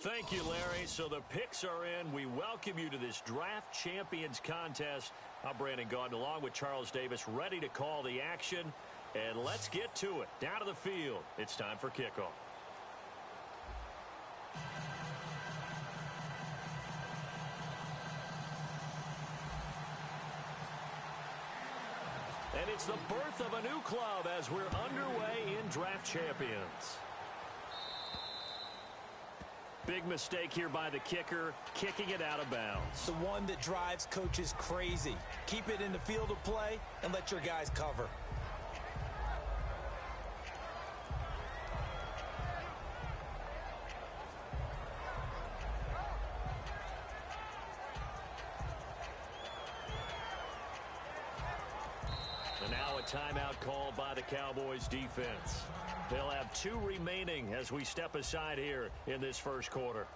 Thank you, Larry. So the picks are in. We welcome you to this Draft Champions contest. I'm Brandon Gaudin along with Charles Davis, ready to call the action. And let's get to it. Down to the field. It's time for kickoff. And it's the birth of a new club as we're underway in Draft Champions. Big mistake here by the kicker, kicking it out of bounds. The one that drives coaches crazy. Keep it in the field of play and let your guys cover. And now a timeout called by the Cowboys defense. They'll have 2 remaining as we step aside here in this first quarter.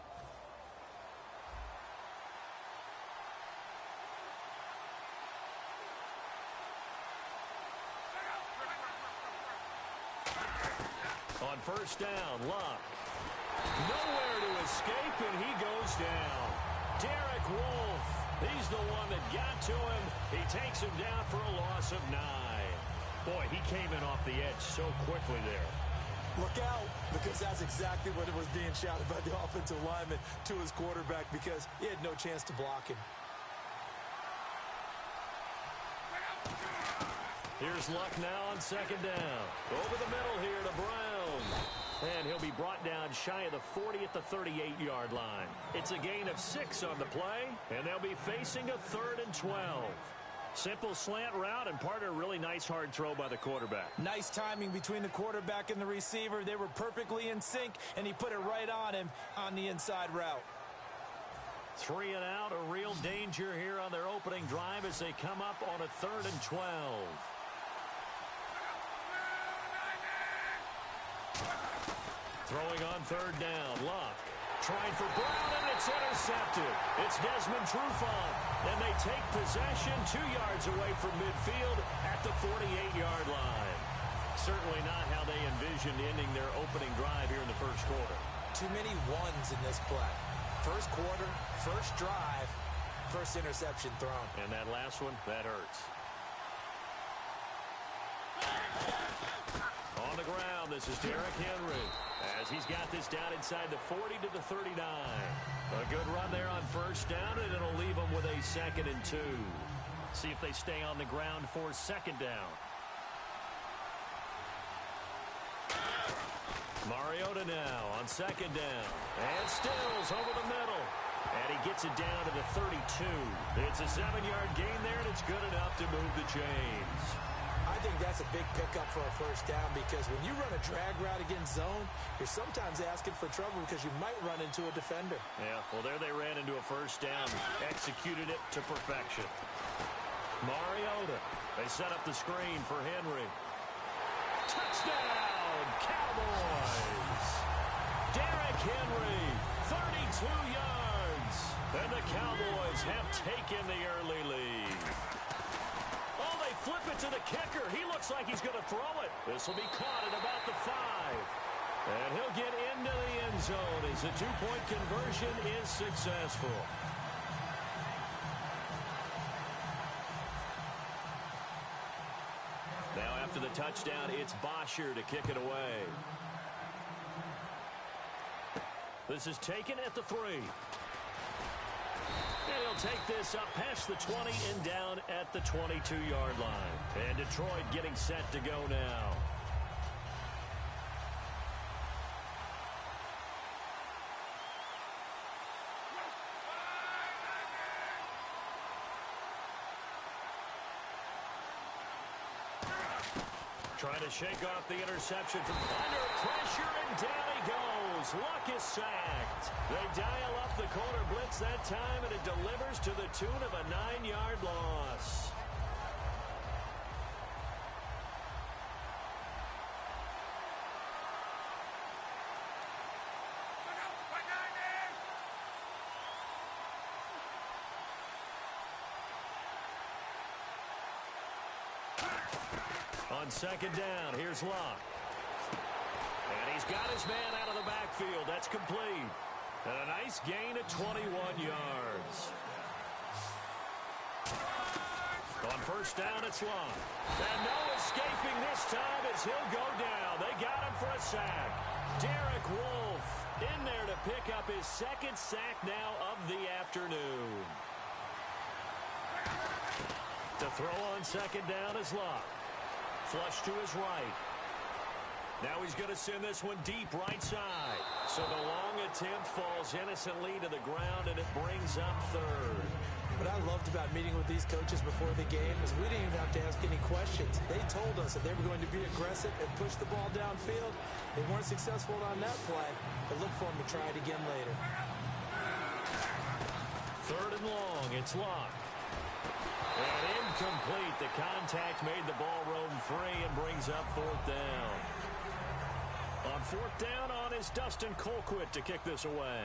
On first down, Luck. Nowhere to escape, and he goes down. Derek Wolfe, he's the one that got to him. He takes him down for a loss of 9. Boy, he came in off the edge so quickly there. Look out, because that's exactly what it was being shouted by the offensive lineman to his quarterback because he had no chance to block him. Here's Luck now on second down. Over the middle here to Brown. And he'll be brought down shy of the 40 at the 38-yard line. It's a gain of 6 on the play, and they'll be facing a 3rd and 12. Simple slant route, and part of a really nice hard throw by the quarterback. Nice timing between the quarterback and the receiver. They were perfectly in sync, and he put it right on him on the inside route. 3 and out, a real danger here on their opening drive as they come up on a 3rd and 12. Throwing on 3rd down, Luck. Trying for Brown, and it's intercepted. It's Desmond Trufant, and they take possession 2 yards away from midfield at the 48-yard line. Certainly not how they envisioned ending their opening drive here in the first quarter. Too many ones in this play. First quarter, first drive, first interception thrown. And that last one, that hurts. On the ground, this is Derrick Henry as he's got this down inside the 40 to the 39. A good run there on first down, and it'll leave them with a 2nd and 2. See if they stay on the ground for 2nd down. Mariota now on 2nd down. And Stills over the middle. And he gets it down to the 32. It's a 7-yard gain there, and it's good enough to move the chains. I think that's a big pickup for a first down because when you run a drag route against zone, you're sometimes asking for trouble because you might run into a defender. Yeah, well, there they ran into a first down. Executed it to perfection. Mariota. They set up the screen for Henry. Touchdown, Cowboys! Derrick Henry, 32 yards. And the Cowboys have taken the early lead. Oh, they flip it to the kicker. He looks like he's going to throw it. This will be caught at about the 5. And he'll get into the end zone as the 2-point conversion is successful. Now after the touchdown, it's Bosher to kick it away. This is taken at the 3. And he'll take this up past the 20 and down at the 22-yard line. And Detroit getting set to go now. Trying to shake off the interception from under pressure, and down he goes. Luck is sacked. They dial up the corner blitz that time, and it delivers to the tune of a 9-yard loss. On 2nd down, here's Luck. And he's got his man out of the backfield. That's complete. And a nice gain of 21 yards. On first down, it's Long. And no escaping this time as he'll go down. They got him for a sack. Derek Wolfe in there to pick up his second sack now of the afternoon. To throw on second down is Locke. Flush to his right. Now he's going to send this one deep right side. So the long attempt falls innocently to the ground, and it brings up third. What I loved about meeting with these coaches before the game is we didn't even have to ask any questions. They told us that they were going to be aggressive and push the ball downfield. They weren't successful on that play, but look for them to try it again later. Third and long, it's Locke. And incomplete. The contact made the ball roam free and brings up fourth down. On fourth down is Dustin Colquitt to kick this away.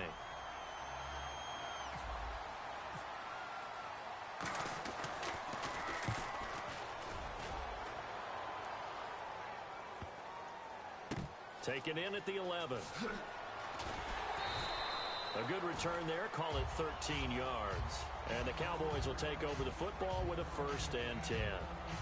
Taken in at the 11. A good return there. Call it 13 yards. And the Cowboys will take over the football with a first and 10.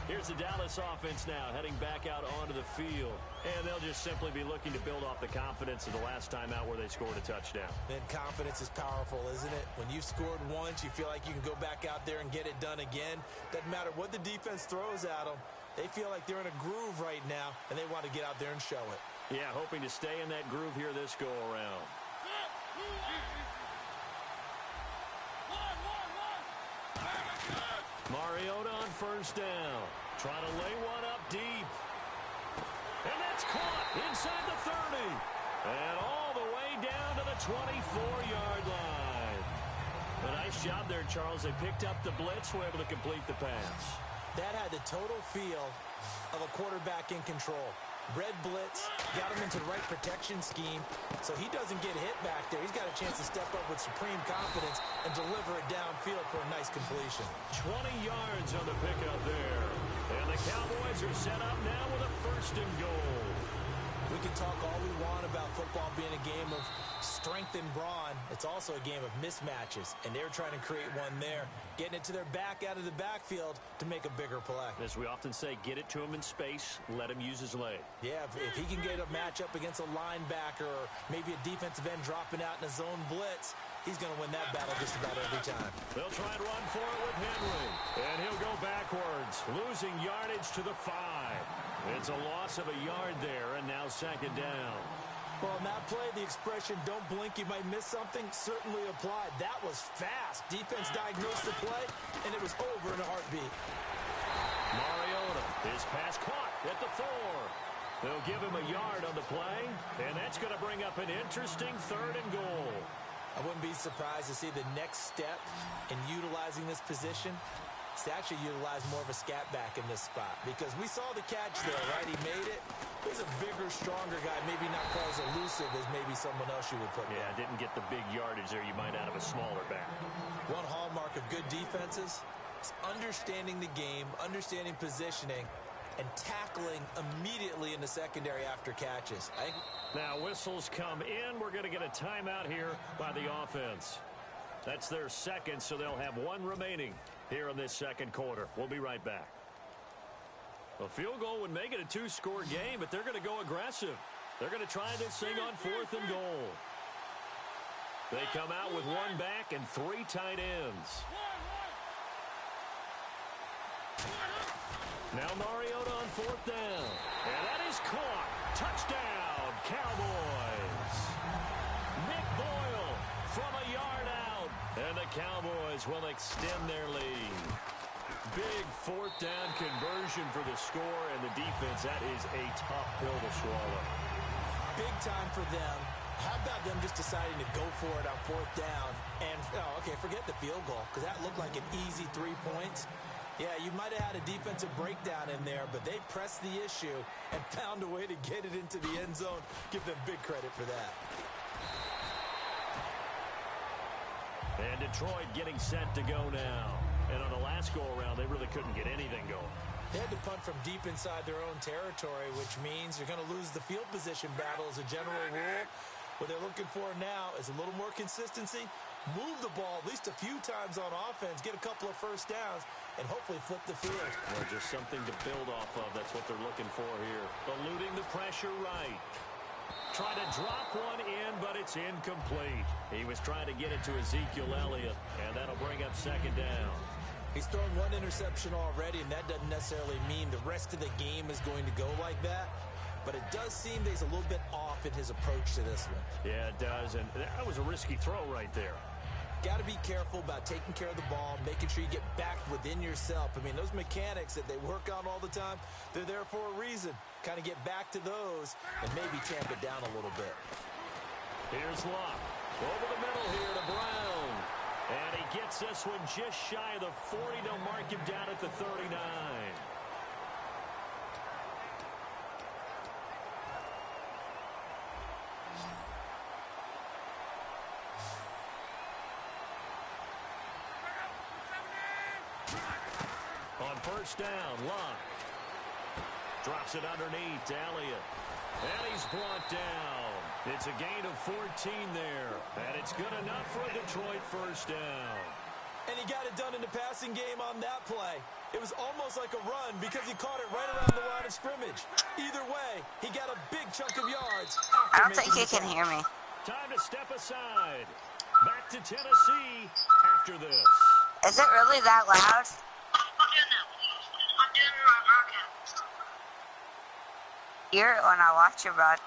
Here's the Dallas offense now heading back out onto the field. And they'll just simply be looking to build off the confidence of the last time out where they scored a touchdown. And confidence is powerful, isn't it? When you've scored once, you feel like you can go back out there and get it done again. Doesn't matter what the defense throws at them. They feel like they're in a groove right now, and they want to get out there and show it. Yeah, hoping to stay in that groove here this go-around. Mariota on first down. Trying to lay one up deep. And that's caught inside the 30. And all the way down to the 24-yard line. A nice job there, Charles. They picked up the blitz, were able to complete the pass. That had the total feel of a quarterback in control. Red blitz, got him into the right protection scheme, so he doesn't get hit back there. He's got a chance to step up with supreme confidence and deliver it downfield for a nice completion. 20 yards on the pickup there. And the Cowboys are set up now with a first and goal. We can talk all we want about football being a game of strength and brawn. It's also a game of mismatches, and they're trying to create one there, getting it to their back out of the backfield to make a bigger play. As we often say, get it to him in space, let him use his leg. Yeah, if he can get a matchup against a linebacker or maybe a defensive end dropping out in a zone blitz, he's going to win that battle just about every time. They'll try and run for it with Henry, and he'll go backwards, losing yardage to the 5. It's a loss of a yard there, and now second down. Well, on that play, the expression, don't blink, you might miss something, certainly applied. That was fast. Defense diagnosed the play, and it was over in a heartbeat. Mariota, his pass caught at the 4. They'll give him a yard on the play, and that's going to bring up an interesting third and goal. I wouldn't be surprised to see the next step in utilizing this position is to actually utilize more of a scat back in this spot, because we saw the catch there, right? He made it. He's a bigger, stronger guy, maybe not quite as elusive as maybe someone else you would put Yeah, there. didn't get the big yardage there you might out of a smaller back. One hallmark of good defenses is understanding the game, understanding positioning, and tackling immediately in the secondary after catches. Now whistles come in. We're going to get a timeout here by the offense. That's their second, so they'll have one remaining here in this second quarter. We'll be right back. A field goal would make it a 2-score game, but they're going to go aggressive. They're going to try this thing on 4th and goal. They come out with one back and 3 tight ends. Now Mariota on 4th down. And that is caught. Touchdown, Cowboys. Nick Boyle from a yard out. And the Cowboys will extend their lead. Big 4th down conversion for the score, and the defense, that is a tough pill to swallow. Big time for them. How about them just deciding to go for it on 4th down? And, forget the field goal, because that looked like an easy 3 points. Yeah, you might have had a defensive breakdown in there, but they pressed the issue and found a way to get it into the end zone. Give them big credit for that. And Detroit getting set to go now. And on the last go-around, they really couldn't get anything going. They had to punt from deep inside their own territory, which means you're going to lose the field position battle as a general rule. What they're looking for now is a little more consistency, move the ball at least a few times on offense, get a couple of first downs, and hopefully flip the field. Well, just something to build off of. That's what they're looking for here. Eluding the pressure right. Try to drop one in, but it's incomplete. He was trying to get it to Ezekiel Elliott, and that'll bring up second down. He's thrown one interception already, and that doesn't necessarily mean the rest of the game is going to go like that. But it does seem that he's a little bit off in his approach to this one. Yeah, it does, and that was a risky throw right there. Got to be careful about taking care of the ball, making sure you get back within yourself. I mean, those mechanics that they work on all the time, they're there for a reason. Kind of get back to those and maybe tamp it down a little bit. Here's Luck. Over the middle here to Brown. And he gets this one just shy of the 40. They'll mark him down at the 39. On first down, Luck drops it underneath to Elliott. And he's brought down. It's a gain of 14 there. And it's good enough for a Detroit first down. And he got it done in the passing game on that play. It was almost like a run because he caught it right around the line of scrimmage. Either way, he got a big chunk of yards. I don't think he can hear me. Time to step aside. Back to Tennessee after this. Is it really that loud? I'm doing my broadcast. Hear it when I watch your broadcast.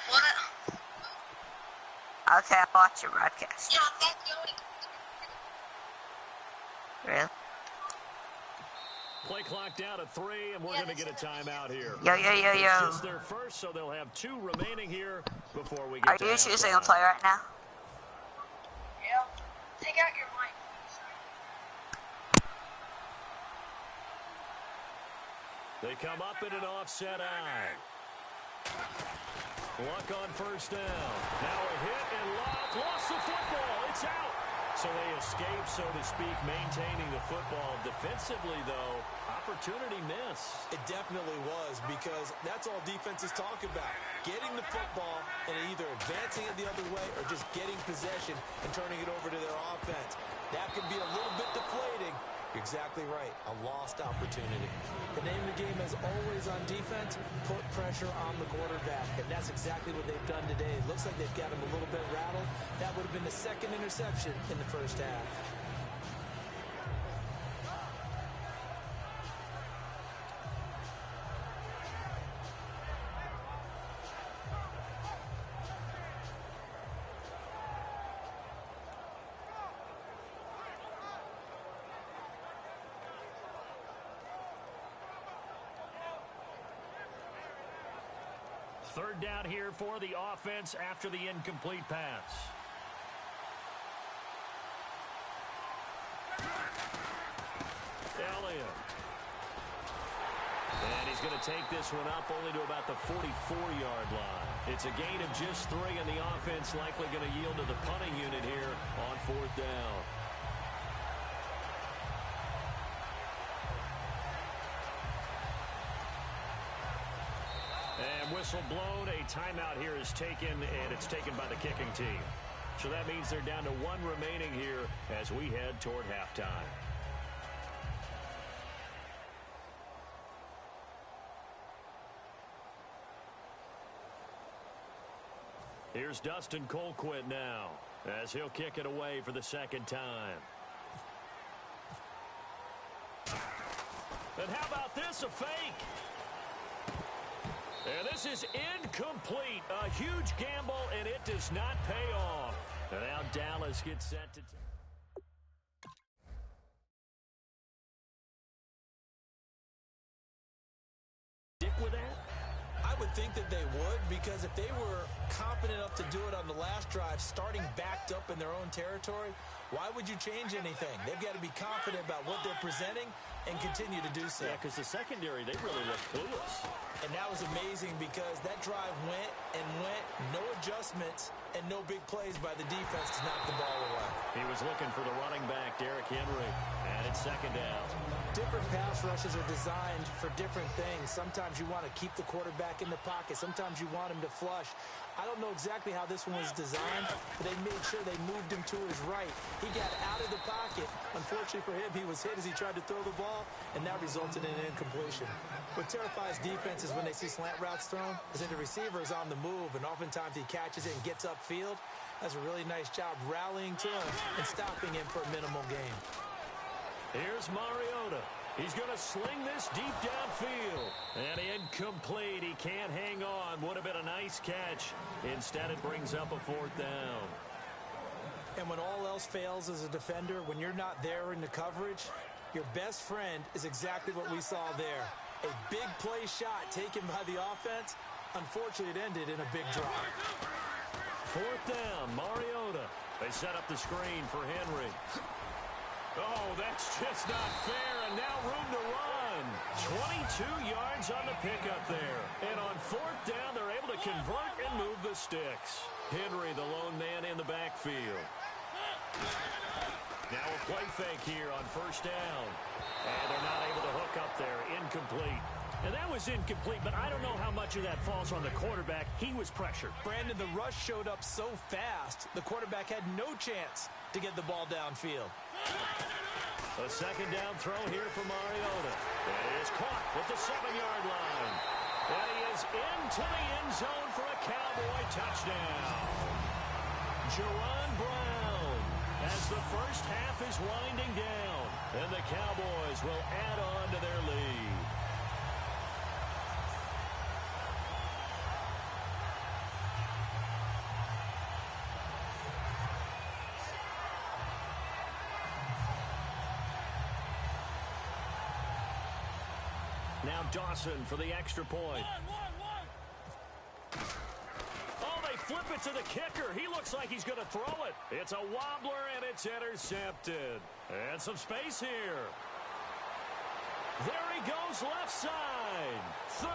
What? Okay, I'll watch your broadcast. Yeah, that's going. Really? Play clock down at 3, and we're going to get a timeout here. Yo, yo, yo, It's yo. just their first, so they'll have 2 remaining here before we get Are to you halftime. choosing a play right now? Yeah. Take out your mic. They come up in an offset eye. Luck on first down. Now a hit, and Luck lost the football. It's out. So they escape, so to speak, maintaining the football. Defensively, though, opportunity miss. It definitely was, because that's all defenses talk about. Getting the football and either advancing it the other way or just getting possession and turning it over to their offense. That can be a little bit deflating. You're exactly right. A lost opportunity. The name of the game, as always on defense, put pressure on the quarterback. And that's exactly what they've done today. It looks like they've got him a little bit rattled. That would have been the second interception in the first half. Third down here for the offense after the incomplete pass. Elliott. And he's going to take this one up only to about the 44-yard line. It's a gain of just 3, and the offense likely going to yield to the punting unit here on fourth down. And whistle blown. A timeout here is taken, and it's taken by the kicking team. So that means they're down to 1 remaining here as we head toward halftime. Here's Dustin Colquitt now as he'll kick it away for the second time. And how about this, a fake? And this is incomplete. A huge gamble, and it does not pay off. And now Dallas gets set to... stick with that? I would think that they would, because if they were confident enough to do it on the last drive, starting backed up in their own territory, why would you change anything? They've got to be confident about what they're presenting and continue to do so. Yeah, because the secondary, they really looked clueless. And that was amazing, because that drive went and went, no adjustments and no big plays by the defense to knock the ball away. He was is looking for the running back, Derrick Henry. And it's second down. Different pass rushes are designed for different things. Sometimes you want to keep the quarterback in the pocket. Sometimes you want him to flush. I don't know exactly how this one was designed, but they made sure they moved him to his right. He got out of the pocket. Unfortunately for him, he was hit as he tried to throw the ball, and that resulted in an incompletion. What terrifies defenses when they see slant routes thrown is that the receiver is on the move, and oftentimes he catches it and gets upfield. Does a really nice job rallying to him and stopping him for a minimal gain. Here's Mariota. He's going to sling this deep downfield. And incomplete. He can't hang on. Would have been a nice catch. Instead, it brings up a fourth down. And when all else fails as a defender, when you're not there in the coverage, your best friend is exactly what we saw there. A big play shot taken by the offense. Unfortunately, it ended in a big drop. Fourth down, Mariota. They set up the screen for Henry. Oh, that's just not fair, and now room to run. 22 yards on the pickup there. And on fourth down, they're able to convert and move the sticks. Henry, the lone man in the backfield. Now a play fake here on first down. And they're not able to hook up there. Incomplete. And that was incomplete, but I don't know how much of that falls on the quarterback. He was pressured. Brandon, the rush showed up so fast, the quarterback had no chance to get the ball downfield. A second down throw here for Mariota. And he is caught at the 7-yard line. And he is into the end zone for a Cowboy touchdown. Jaron Brown, as the first half is winding down, and the Cowboys will add on to their lead. Now Dawson for the extra point. Oh, they flip it to the kicker. He looks like he's going to throw it. It's a wobbler, and it's intercepted. And some space here. There he goes left side. 30.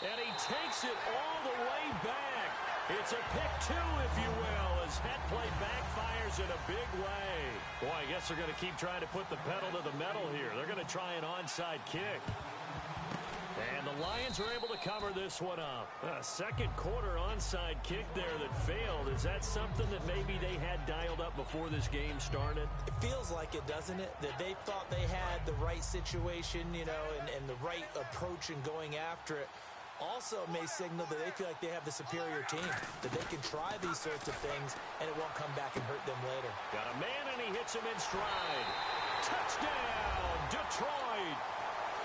And he takes it all the way back. It's a pick two, if you will, as that play backfires in a big way. Boy, I guess they're going to keep trying to put the pedal to the metal here. They're going to try an onside kick. And the Lions are able to cover this one up. A second quarter onside kick there that failed. Is that something that maybe they had dialed up before this game started? It feels like it, doesn't it? That they thought they had the right situation, you know, and the right approach in going after it. Also may signal that they feel like they have the superior team, that they can try these sorts of things, and it won't come back and hurt them later. Got a man, and he hits him in stride. Touchdown, Detroit!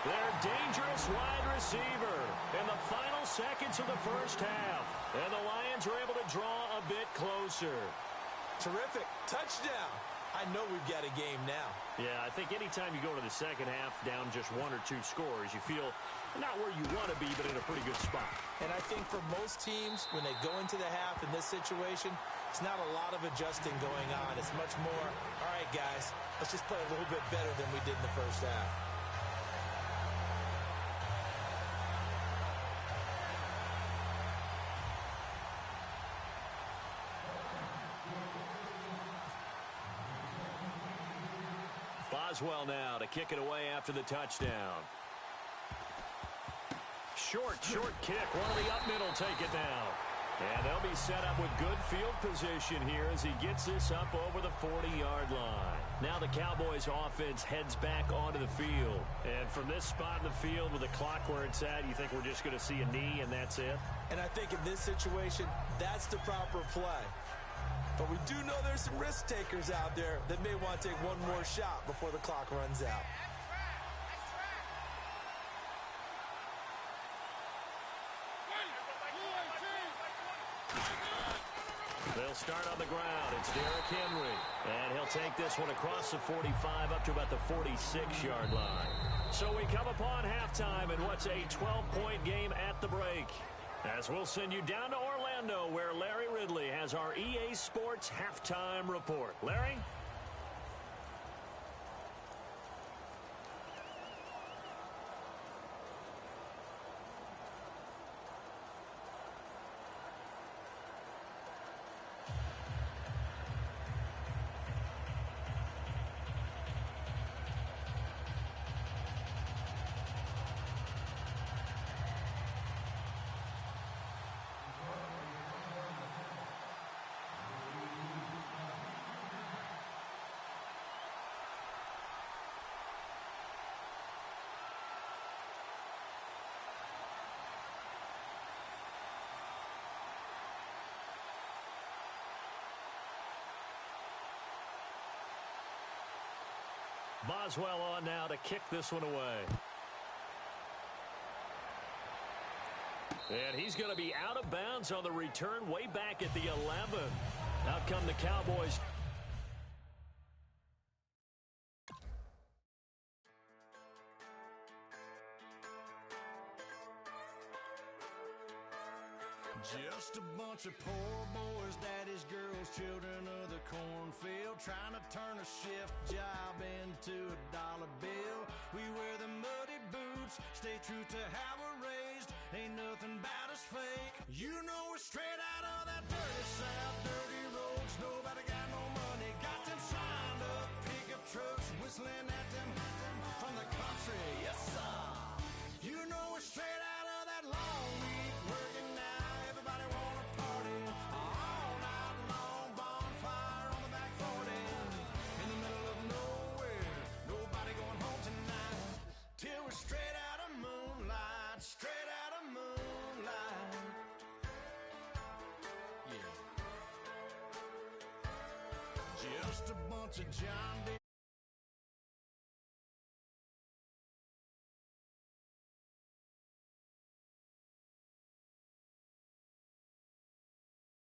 Their dangerous wide receiver in the final seconds of the first half. And the Lions are able to draw a bit closer. Terrific. Touchdown. I know we've got a game now. Yeah, I think anytime you go to the second half down just 1 or 2 scores, you feel not where you want to be, but in a pretty good spot. And I think for most teams, when they go into the half in this situation, it's not a lot of adjusting going on. It's much more, all right, guys, let's just play a little bit better than we did in the first half. Boswell now to kick it away after the touchdown. Short kick. One of the up middle take it now. And they'll be set up with good field position here as he gets this up over the 40-yard line. Now the Cowboys offense heads back onto the field. And from this spot in the field with the clock where it's at, you think we're just going to see a knee and that's it? And I think in this situation, that's the proper play. But we do know there's some risk takers out there that may want to take one more shot before the clock runs out. They'll start on the ground. It's Derrick Henry. And he'll take this one across the 45 up to about the 46-yard line. So we come upon halftime in what's a 12-point game at the break. As we'll send you down to Orlando, where Larry Ridley has our EA Sports Halftime Report. Larry? Boswell on now to kick this one away. And he's going to be out of bounds on the return way back at the 11. Out come the Cowboys. Just a bunch of poor boys, daddy's girls, children of the cornfield, trying to turn a shift job into a dollar bill. We wear the muddy boots, stay true to how we're raised, ain't nothing about us fake. You know we're straight out of that dirty south, dirty roads, nobody got no money, got them signed up, pickup trucks, whistling at them from the country, yes sir. You know we're straight out of that long week, working now. Everybody wanna party all night long, bonfire on the back 40, in the middle of nowhere, nobody going home tonight, till we're straight out of moonlight, straight out of moonlight. Yeah. Just a bunch of John Deere